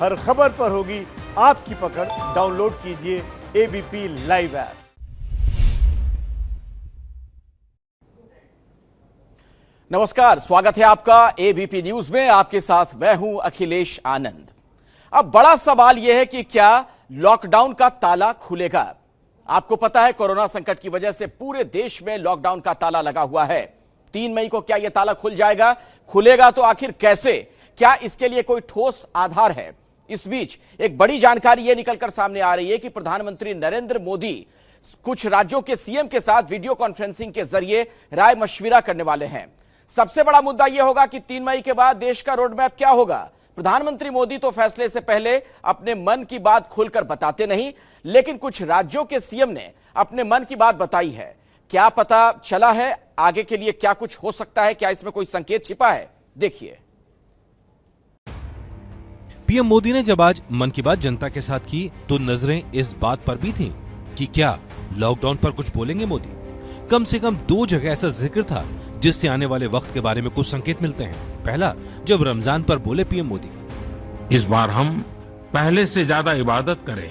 हर खबर पर होगी आपकी पकड़। डाउनलोड कीजिए एबीपी लाइव ऐप। नमस्कार, स्वागत है आपका एबीपी न्यूज में। आपके साथ मैं हूं अखिलेश आनंद। अब बड़ा सवाल यह है कि क्या लॉकडाउन का ताला खुलेगा। आपको पता है, कोरोना संकट की वजह से पूरे देश में लॉकडाउन का ताला लगा हुआ है। 3 मई को क्या यह ताला खुल जाएगा? खुलेगा तो आखिर कैसे? क्या इसके लिए कोई ठोस आधार है? इस बीच एक बड़ी जानकारी यह निकलकर सामने आ रही है कि प्रधानमंत्री नरेंद्र मोदी कुछ राज्यों के सीएम के साथ वीडियो कॉन्फ्रेंसिंग के जरिए राय मशविरा करने वाले हैं। सबसे बड़ा मुद्दा यह होगा कि 3 मई के बाद देश का रोड मैप क्या होगा। प्रधानमंत्री मोदी तो फैसले से पहले अपने मन की बात खुलकर बताते नहीं, लेकिन कुछ राज्यों के सीएम ने अपने मन की बात बताई है। क्या पता चला है? आगे के लिए क्या कुछ हो सकता है? क्या इसमें कोई संकेत छिपा है? देखिए। पीएम मोदी ने जब आज मन की बात जनता के साथ की तो नजरें इस बात पर भी थीं कि क्या लॉकडाउन पर कुछ बोलेंगे मोदी। कम से कम 2 जगह ऐसा जिक्र था जिससे आने वाले वक्त के बारे में कुछ संकेत मिलते हैं। पहला, जब रमजान पर बोले पीएम मोदी, इस बार हम पहले से ज्यादा इबादत करें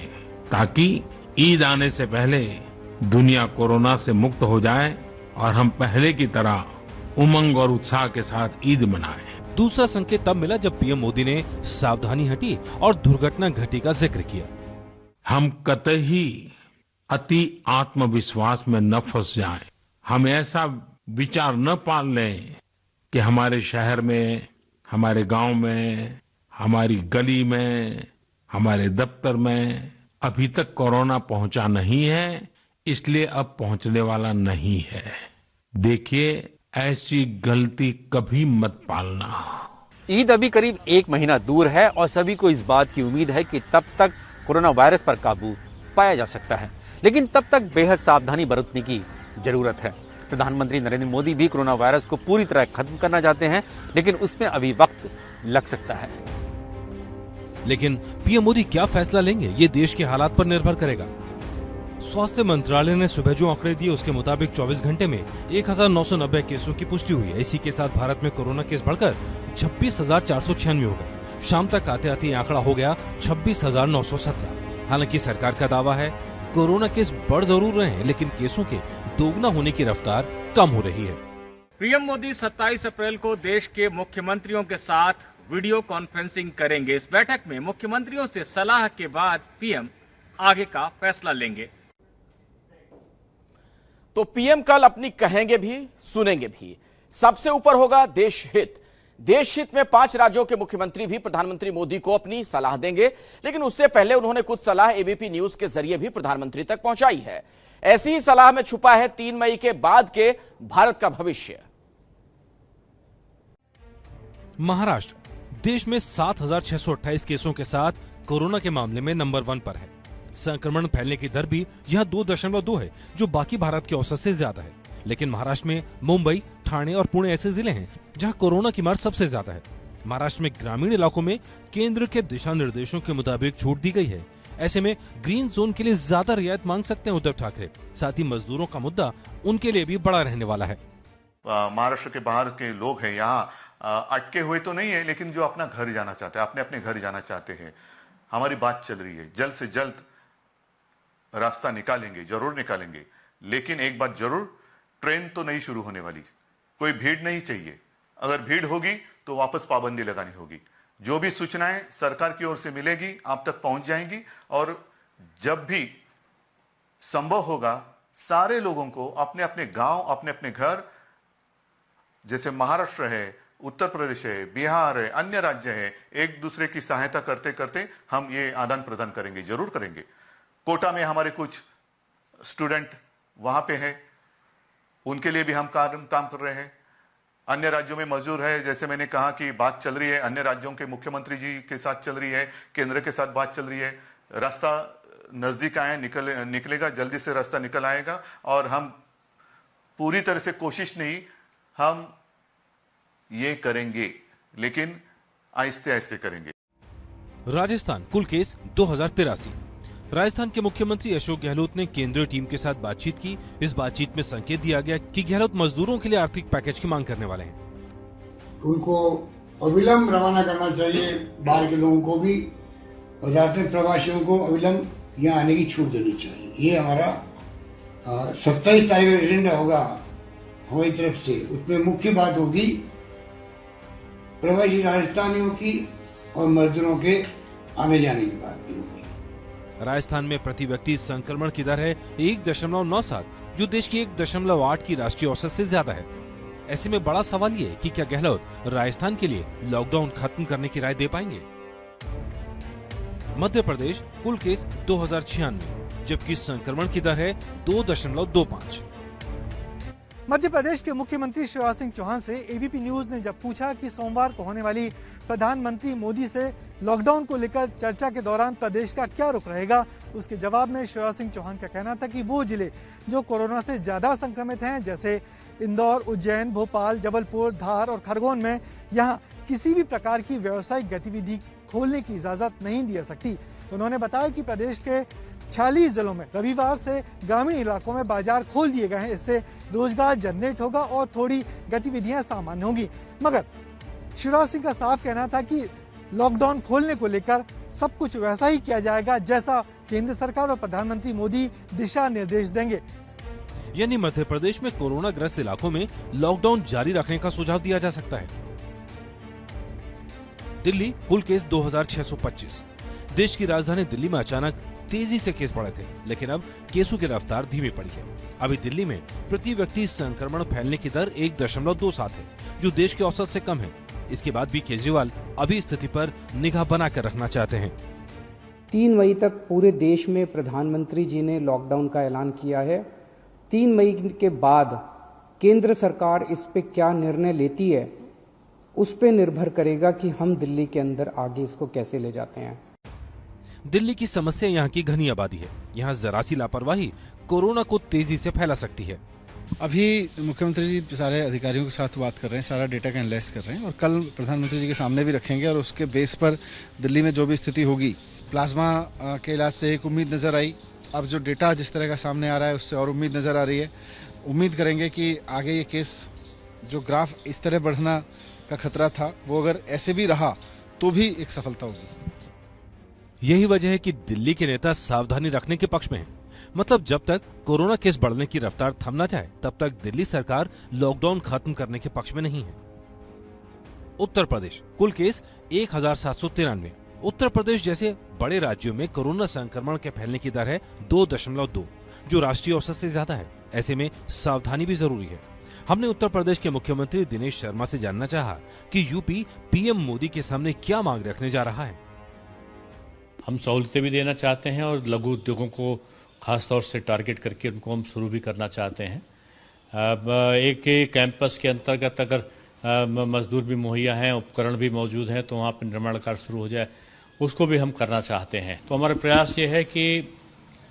ताकि ईद आने से पहले दुनिया कोरोना से मुक्त हो जाए और हम पहले की तरह उमंग और उत्साह के साथ ईद मनाएं। दूसरा संकेत तब मिला जब पीएम मोदी ने सावधानी हटी और दुर्घटना घटी का जिक्र किया। हम कतई अति आत्मविश्वास में न फंस जाएं। हम ऐसा विचार न पाल लें कि हमारे शहर में, हमारे गांव में, हमारी गली में, हमारे दफ्तर में अभी तक कोरोना पहुंचा नहीं है, इसलिए अब पहुंचने वाला नहीं है। देखिए, ऐसी गलती कभी मत पालना। ईद अभी करीब 1 महीना दूर है और सभी को इस बात की उम्मीद है कि तब तक कोरोना वायरस पर काबू पाया जा सकता है, लेकिन तब तक बेहद सावधानी बरतने की जरूरत है। प्रधानमंत्री नरेंद्र मोदी भी कोरोना वायरस को पूरी तरह खत्म करना चाहते हैं, लेकिन उसमें अभी वक्त लग सकता है। लेकिन पीएम मोदी क्या फैसला लेंगे, ये देश के हालात पर निर्भर करेगा। स्वास्थ्य मंत्रालय ने सुबह जो आंकड़े दिए उसके मुताबिक 24 घंटे में 1990 केसों की पुष्टि हुई है। इसी के साथ भारत में कोरोना केस बढ़कर 26,496 हो गए। शाम तक आते आते आंकड़ा हो गया 26,917। हालांकि सरकार का दावा है कोरोना केस बढ़ जरूर रहे हैं, लेकिन केसों के दोगुना होने की रफ्तार कम हो रही है। पीएम मोदी 27 अप्रैल को देश के मुख्यमंत्रियों के साथ वीडियो कॉन्फ्रेंसिंग करेंगे। इस बैठक में मुख्यमंत्रियों से सलाह के बाद पीएम आगे का फैसला लेंगे। तो पीएम कल अपनी कहेंगे भी, सुनेंगे भी। सबसे ऊपर होगा देश हित। देश हित में 5 राज्यों के मुख्यमंत्री भी प्रधानमंत्री मोदी को अपनी सलाह देंगे, लेकिन उससे पहले उन्होंने कुछ सलाह एबीपी न्यूज के जरिए भी प्रधानमंत्री तक पहुंचाई है। ऐसी ही सलाह में छुपा है 3 मई के बाद के भारत का भविष्य। महाराष्ट्र देश में 7,628 केसों के साथ कोरोना के मामले में नंबर 1 पर है। संक्रमण फैलने की दर भी यहाँ 2.2 है, जो बाकी भारत के औसत से ज्यादा है। लेकिन महाराष्ट्र में मुंबई, ठाणे और पुणे ऐसे जिले हैं जहाँ कोरोना की मार सबसे ज्यादा है। महाराष्ट्र में ग्रामीण इलाकों में केंद्र के दिशा निर्देशों के मुताबिक छूट दी गई है। ऐसे में ग्रीन जोन के लिए ज्यादा रियायत मांग सकते हैं उद्धव ठाकरे। साथ ही मजदूरों का मुद्दा उनके लिए भी बड़ा रहने वाला है। महाराष्ट्र के बाहर के लोग हैं, यहाँ अटके हुए तो नहीं है, लेकिन जो अपना घर जाना चाहते हैं, अपने घर जाना चाहते हैं। हमारी बात चल रही है, जल्द से जल्द रास्ता निकालेंगे, जरूर निकालेंगे। लेकिन एक बात जरूर, ट्रेन तो नहीं शुरू होने वाली। कोई भीड़ नहीं चाहिए। अगर भीड़ होगी तो वापस पाबंदी लगानी होगी। जो भी सूचनाएं सरकार की ओर से मिलेगी आप तक पहुंच जाएंगी, और जब भी संभव होगा सारे लोगों को अपने अपने गांव, अपने अपने घर, जैसे महाराष्ट्र है, उत्तर प्रदेश है, बिहार है, अन्य राज्य है, एक दूसरे की सहायता करते करते हम ये आदान प्रदान करेंगे, जरूर करेंगे। कोटा में हमारे कुछ स्टूडेंट वहां पे हैं, उनके लिए भी हम काम कर रहे हैं। अन्य राज्यों में मजदूर है, जैसे मैंने कहा कि बात चल रही है, अन्य राज्यों के मुख्यमंत्री जी के साथ चल रही है, केंद्र के साथ बात चल रही है। रास्ता नजदीक आया, निकलेगा, जल्दी से रास्ता निकल आएगा। और हम पूरी तरह से कोशिश नहीं, हम ये करेंगे, लेकिन आहिस्ते आहिस्ते करेंगे। राजस्थान कुल केस 2083। राजस्थान के मुख्यमंत्री अशोक गहलोत ने केंद्रीय टीम के साथ बातचीत की। इस बातचीत में संकेत दिया गया कि गहलोत मजदूरों के लिए आर्थिक पैकेज की मांग करने वाले हैं। उनको अविलंब रवाना करना चाहिए, बाहर के लोगों को भी, और ज्यादातर प्रवासियों को अविलंब यहाँ आने की छूट देनी चाहिए। ये हमारा 27 तारीख का एजेंडा होगा हमारी तरफ से। उसमें मुख्य बात होगी प्रवासी राजस्थानियों की और मजदूरों के आने जाने की बात भी होगी। राजस्थान में प्रति व्यक्ति संक्रमण की दर है 1.97, जो देश की 1.8 की राष्ट्रीय औसत से ज्यादा है। ऐसे में बड़ा सवाल ये कि क्या गहलोत राजस्थान के लिए लॉकडाउन खत्म करने की राय दे पाएंगे। मध्य प्रदेश कुल केस 2096, जबकि संक्रमण की दर है 2.25। मध्य प्रदेश के मुख्यमंत्री शिवराज सिंह चौहान से एबीपी न्यूज ने जब पूछा कि सोमवार को होने वाली प्रधानमंत्री मोदी से लॉकडाउन को लेकर चर्चा के दौरान प्रदेश का क्या रुख रहेगा, उसके जवाब में शिवराज सिंह चौहान का कहना था कि वो जिले जो कोरोना से ज्यादा संक्रमित हैं, जैसे इंदौर, उज्जैन, भोपाल, जबलपुर, धार और खरगोन में यहाँ किसी भी प्रकार की व्यावसायिक गतिविधि खोलने की इजाजत नहीं दी जा सकती। उन्होंने बताया कि प्रदेश के 46 जिलों में रविवार से ग्रामीण इलाकों में बाजार खोल दिए गए हैं। इससे रोजगार जनरेट होगा और थोड़ी गतिविधियां सामान्य होंगी। मगर शिवराज सिंह का साफ कहना था कि लॉकडाउन खोलने को लेकर सब कुछ वैसा ही किया जाएगा जैसा केंद्र सरकार और प्रधानमंत्री मोदी दिशा निर्देश देंगे। यानी मध्य प्रदेश में कोरोना ग्रस्त इलाकों में लॉकडाउन जारी रखने का सुझाव दिया जा सकता है। दिल्ली कुल केस 2625। देश की राजधानी दिल्ली में अचानक तेजी से केस बढ़े थे, लेकिन अब केसों की रफ्तार धीमी पड़ी है। अभी दिल्ली में प्रति व्यक्ति संक्रमण फैलने की दर 1.27 है, जो देश के औसत से कम है। इसके बाद भी केजरीवाल अभी स्थिति पर निगाह बनाकर रखना चाहते हैं। 3 मई तक पूरे देश में प्रधानमंत्री जी ने लॉकडाउन का ऐलान किया है। 3 मई के बाद केंद्र सरकार इस पे क्या निर्णय लेती है, उस पे निर्भर करेगा कि हम दिल्ली के अंदर आगे इसको कैसे ले जाते हैं। दिल्ली की समस्या यहाँ की घनी आबादी है। यहाँ जरा सी लापरवाही कोरोना को तेजी से फैला सकती है। अभी मुख्यमंत्री जी सारे अधिकारियों के साथ बात कर रहे हैं, सारा डेटा का एनालाइज कर रहे हैं और कल प्रधानमंत्री जी के सामने भी रखेंगे और उसके बेस पर दिल्ली में जो भी स्थिति होगी, प्लाज्मा के इलाज से एक उम्मीद नजर आई। अब जो डेटा जिस तरह का सामने आ रहा है उससे और उम्मीद नजर आ रही है। उम्मीद करेंगे कि आगे ये केस जो ग्राफ इस तरह बढ़ना का खतरा था वो अगर ऐसे भी रहा तो भी एक सफलता होगी। यही वजह है कि दिल्ली के नेता सावधानी रखने के पक्ष में हैं। मतलब जब तक कोरोना केस बढ़ने की रफ्तार थम ना जाए तब तक दिल्ली सरकार लॉकडाउन खत्म करने के पक्ष में नहीं है। उत्तर प्रदेश कुल केस 1793। उत्तर प्रदेश जैसे बड़े राज्यों में कोरोना संक्रमण के फैलने की दर है 2.2, जो राष्ट्रीय औसत से ज्यादा है। ऐसे में सावधानी भी जरूरी है। हमने उत्तर प्रदेश के मुख्यमंत्री दिनेश शर्मा से जानना चाहा कि यूपी पीएम मोदी के सामने क्या मांग रखने जा रहा है। हम सहूलियतें भी देना चाहते हैं और लघु उद्योगों को खास तौर से टारगेट करके उनको हम शुरू भी करना चाहते हैं। एक कैंपस के अंतर्गत अगर मजदूर भी मुहैया हैं, उपकरण भी मौजूद हैं, तो वहाँ पर निर्माण कार्य शुरू हो जाए, उसको भी हम करना चाहते हैं। तो हमारा प्रयास ये है कि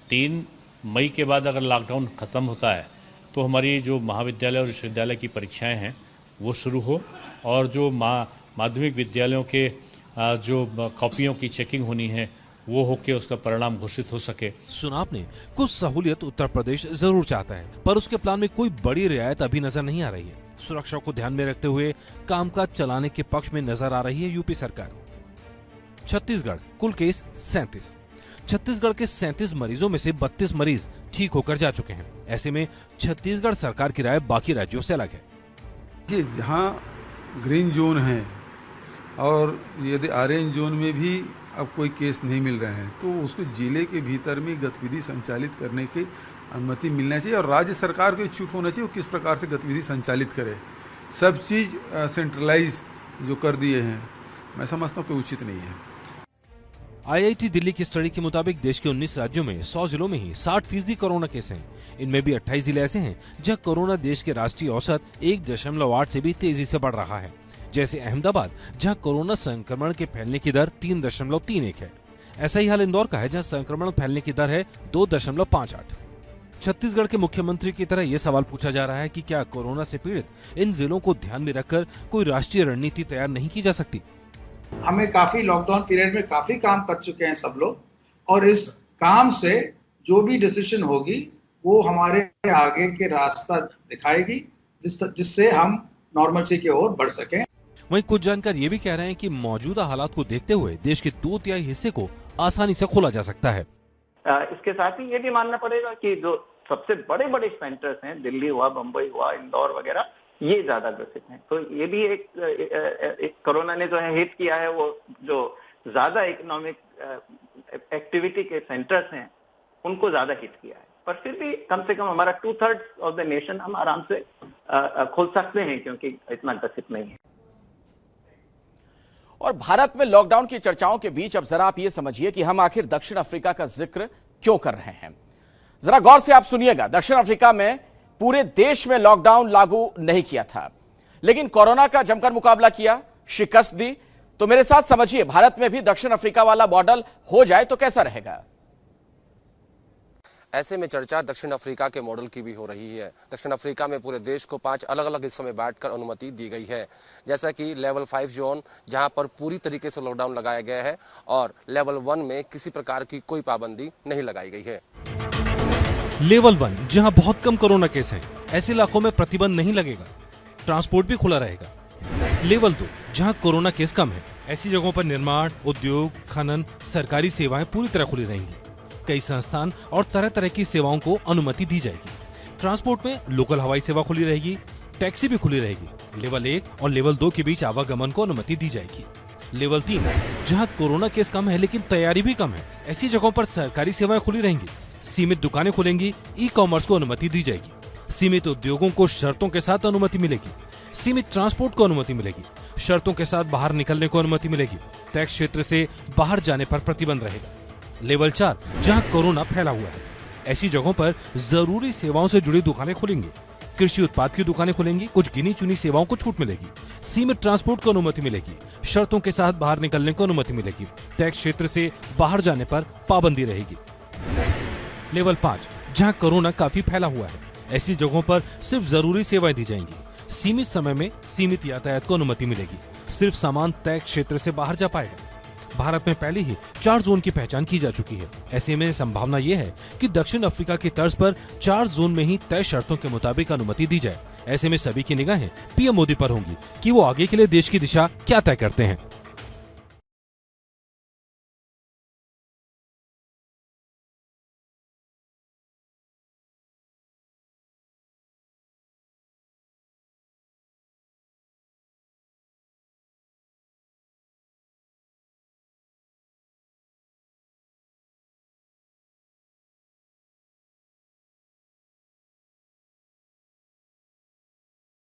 3 मई के बाद अगर लॉकडाउन खत्म होता है तो हमारी जो महाविद्यालय और विश्वविद्यालय की परीक्षाएं हैं वो शुरू हो और जो माध्यमिक विद्यालयों के जो कॉपियों की चेकिंग होनी है वो होके उसका परिणाम घोषित हो सके। सुना आपने, कुछ सहूलियत उत्तर प्रदेश जरूर चाहता है, पर उसके प्लान में कोई बड़ी रियायत अभी नजर नहीं आ रही है। सुरक्षा को ध्यान में रखते हुए कामकाज चलाने के पक्ष में नजर आ रही है यूपी सरकार। छत्तीसगढ़ कुल केस 37। छत्तीसगढ़ के 37 मरीजों में से 32 मरीज ठीक होकर जा चुके हैं। ऐसे में छत्तीसगढ़ सरकार की राय बाकी राज्यों से अलग है। जहाँ ग्रीन जोन है और यदि ऑरेंज जोन में भी अब कोई केस नहीं मिल रहे हैं तो उसको जिले के भीतर में गतिविधि संचालित करने की अनुमति मिलना चाहिए और राज्य सरकार को छूट होना चाहिए वो किस प्रकार से गतिविधि संचालित करे। सब चीज सेंट्रलाइज जो कर दिए हैं, मैं समझता हूँ कोई उचित नहीं है। आईआईटी दिल्ली की स्टडी के मुताबिक देश के 19 राज्यों में 100 जिलों में ही 60% कोरोना केस हैं। इनमें भी 28 जिले ऐसे हैं जहां कोरोना देश के राष्ट्रीय औसत 1.8 से भी तेजी से बढ़ रहा है, जैसे अहमदाबाद जहां कोरोना संक्रमण के फैलने की दर 3.31 है। ऐसा ही हाल इंदौर का है जहां संक्रमण फैलने की दर है 2.58। छत्तीसगढ़ के मुख्यमंत्री की तरह ये सवाल पूछा जा रहा है कि क्या कोरोना से पीड़ित इन जिलों को ध्यान में रखकर कोई राष्ट्रीय रणनीति तैयार नहीं की जा सकती। हमें काफी लॉकडाउन पीरियड में काफी काम कर चुके हैं सब लोग और इस काम से जो भी डिसीजन होगी वो हमारे आगे के रास्ता दिखाएगी जिससे हम नॉर्मलसी की ओर बढ़ सकें। वहीं कुछ जानकार ये भी कह रहे हैं कि मौजूदा हालात को देखते हुए देश के 2/3 हिस्से को आसानी से खोला जा सकता है। इसके साथ ही ये भी मानना पड़ेगा कि जो सबसे बड़े बड़े सेंटर्स हैं, दिल्ली हुआ, बंबई हुआ, इंदौर वगैरह, ये ज्यादा ग्रसित हैं। तो ये भी एक कोरोना ने जो है हिट किया है, वो जो ज्यादा इकोनॉमिक एक्टिविटी के सेंटर्स हैं उनको ज्यादा हिट किया है। पर फिर भी कम से कम हमारा 2/3 ऑफ द नेशन हम आराम से खोल सकते हैं, क्योंकि इतना ग्रसित नहीं है। और भारत में लॉकडाउन की चर्चाओं के बीच अब जरा आप ये समझिए कि हम आखिर दक्षिण अफ्रीका का जिक्र क्यों कर रहे हैं। जरा गौर से आप सुनिएगा। दक्षिण अफ्रीका में पूरे देश में लॉकडाउन लागू नहीं किया था, लेकिन कोरोना का जमकर मुकाबला किया, शिकस्त दी। तो मेरे साथ समझिए, भारत में भी दक्षिण अफ्रीका वाला मॉडल हो जाए तो कैसा रहेगा। ऐसे में चर्चा दक्षिण अफ्रीका के मॉडल की भी हो रही है। दक्षिण अफ्रीका में पूरे देश को 5 अलग अलग हिस्सों में बांटकर अनुमति दी गई है, जैसा कि लेवल 5 जोन, जहां पर पूरी तरीके से लॉकडाउन लगाया गया है, और लेवल 1 में किसी प्रकार की कोई पाबंदी नहीं लगाई गई है। लेवल 1 जहां बहुत कम कोरोना केस हैं, ऐसे इलाकों में प्रतिबंध नहीं लगेगा, ट्रांसपोर्ट भी खुला रहेगा। लेवल 2 जहां कोरोना केस कम है, ऐसी जगहों पर निर्माण, उद्योग, खनन, सरकारी सेवाएं पूरी तरह खुली रहेंगी। कई संस्थान और तरह तरह की सेवाओं को अनुमति दी जाएगी। ट्रांसपोर्ट में लोकल हवाई सेवा खुली रहेगी, टैक्सी भी खुली रहेगी। लेवल 1 और लेवल 2 के बीच आवागमन को अनुमति दी जाएगी। लेवल 3 जहां कोरोना केस कम है लेकिन तैयारी भी कम है, ऐसी जगहों पर सरकारी सेवाएं खुली रहेंगी, सीमित दुकानें खुलेंगी, ई कॉमर्स को अनुमति दी जाएगी, सीमित उद्योगों को शर्तों के साथ अनुमति मिलेगी, सीमित ट्रांसपोर्ट को अनुमति मिलेगी, शर्तों के साथ बाहर निकलने को अनुमति मिलेगी, टैक्स क्षेत्र से बाहर जाने पर प्रतिबंध रहेगा। लेवल 4 जहां कोरोना फैला हुआ है, ऐसी जगहों पर जरूरी सेवाओं से जुड़ी दुकानें खुलेंगी, कृषि उत्पाद की दुकानें खुलेंगी, कुछ गिनी चुनी सेवाओं को छूट मिलेगी, सीमित ट्रांसपोर्ट को अनुमति मिलेगी, शर्तों के साथ बाहर निकलने को अनुमति मिलेगी, टैक्स क्षेत्र से बाहर जाने पर पाबंदी रहेगी। लेवल 5 जहां कोरोना काफी फैला हुआ है, ऐसी जगहों पर सिर्फ जरूरी सेवाएं दी जाएंगी, सीमित समय में सीमित यातायात को अनुमति मिलेगी, सिर्फ सामान तय क्षेत्र से बाहर जा पाएगा। भारत में पहले ही 4 जोन की पहचान की जा चुकी है। ऐसे में संभावना यह है कि दक्षिण अफ्रीका की तर्ज पर 4 जोन में ही तय शर्तों के मुताबिक अनुमति दी जाए। ऐसे में सभी की निगाहें पीएम मोदी पर होंगी कि वो आगे के लिए देश की दिशा क्या तय करते हैं।